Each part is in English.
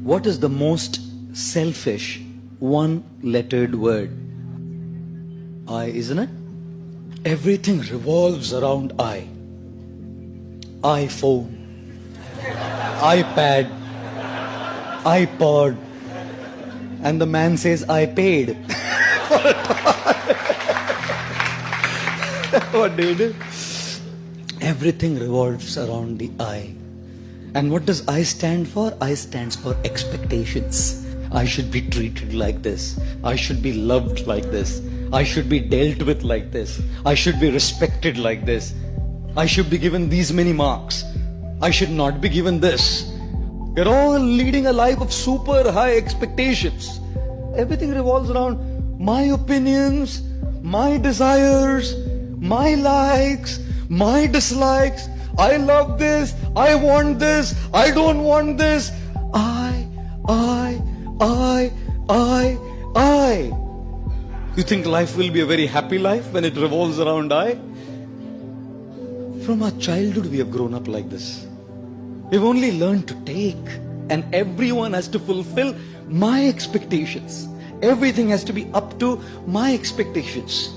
What is the most selfish one-lettered word? I, isn't it? Everything revolves around I. iPhone, iPad, iPod, and the man says, I paid. What do you do? Everything revolves around the I. And what does I stand for? I stands for expectations. I should be treated like this. I should be loved like this. I should be dealt with like this. I should be respected like this. I should be given these many marks. I should not be given this. We're all leading a life of super high expectations. Everything revolves around my opinions, my desires, my likes, my dislikes. I love this, I want this, I don't want this. I. You think life will be a very happy life when it revolves around I? From our childhood we have grown up like this. We've only learned to take, and everyone has to fulfill my expectations. Everything has to be up to my expectations.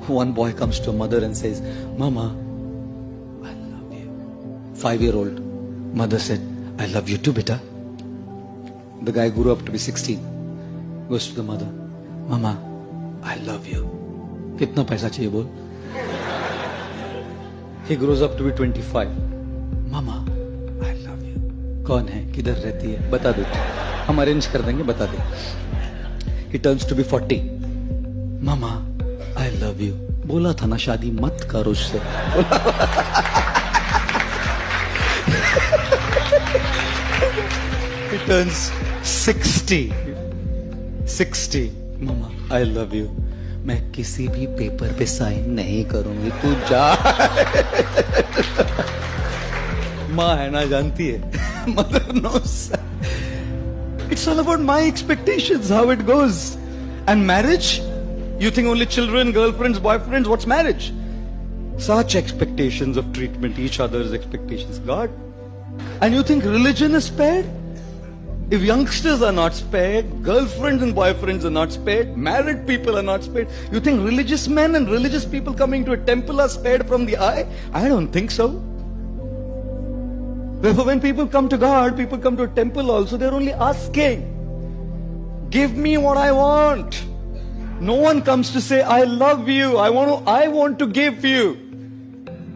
One boy comes to a mother and says, Mama, I love you. 5-year-old mother said, I love you too, beta. The guy grew up to be 16. Goes to the mother, Mama, I love you. Kitna paisa chahiye bol? He grows up to be 25. Mama, I love you. कौन है? किधर रहती है? बता दो. हम arrange कर देंगे, बता दे. He turns to be 40. Mama, I love you. बोला था ना शादी मत कर उससे. He turns 60. 60. Mama, I love you. मैं किसी भी पेपर पे साइन नहीं करूंगी, तू जा. माँ है ना, जानती है. Mother knows. It's all about my expectations, how it goes. And marriage? You think only children, girlfriends, boyfriends? What's marriage? Such expectations of treatment, each other's expectations. God. And you think religion is spared? If youngsters are not spared, girlfriends and boyfriends are not spared, married people are not spared, you think religious men and religious people coming to a temple are spared from the eye? I don't think so. Therefore, when people come to God, people come to a temple also, they're only asking, give me what I want. No one comes to say, I love you, I want to give you.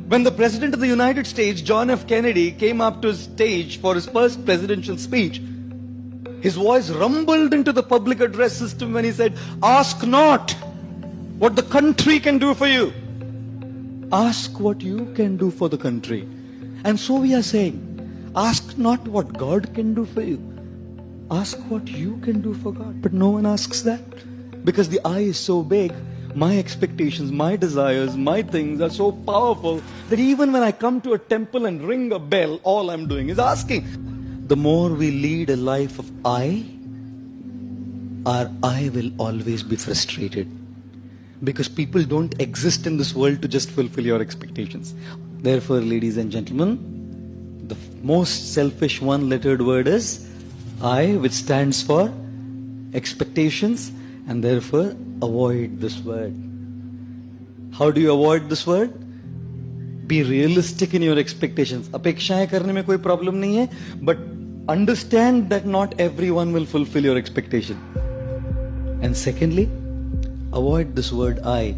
When the President of the United States, John F. Kennedy, came up to his stage for his first presidential speech, his voice rumbled into the public address system when he said, ask not what the country can do for you. Ask what you can do for the country. And so we are saying, ask not what God can do for you. Ask what you can do for God. But no one asks that. Because the I is so big, my expectations, my desires, my things are so powerful that even when I come to a temple and ring a bell, all I'm doing is asking. The more we lead a life of I, our I will always be frustrated. Because people don't exist in this world to just fulfill your expectations. Therefore, ladies and gentlemen, the most selfish one-lettered word is I, which stands for expectations, and therefore avoid this word. How do you avoid this word? Be realistic in your expectations. अपेक्षाएं करने में कोई problem नहीं है, but understand that not everyone will fulfill your expectation. And secondly, avoid this word I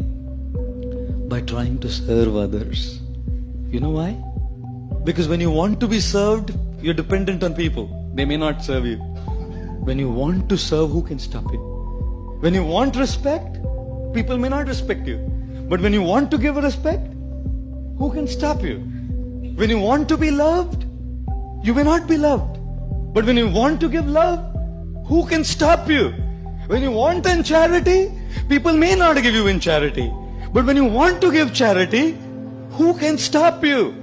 by trying to serve others. You know why? Because when you want to be served, you're dependent on people. They may not serve you. When you want to serve, who can stop you? When you want respect, people may not respect you. But when you want to give respect, who can stop you? When you want to be loved, you may not be loved. But when you want to give love, who can stop you? When you want in charity, people may not give you in charity. But when you want to give charity, who can stop you?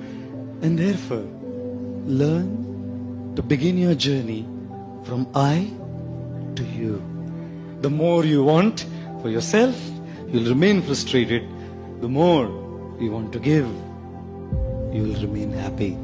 And therefore, learn to begin your journey from I to you. The more you want for yourself, you'll remain frustrated. The more you want to give, you will remain happy.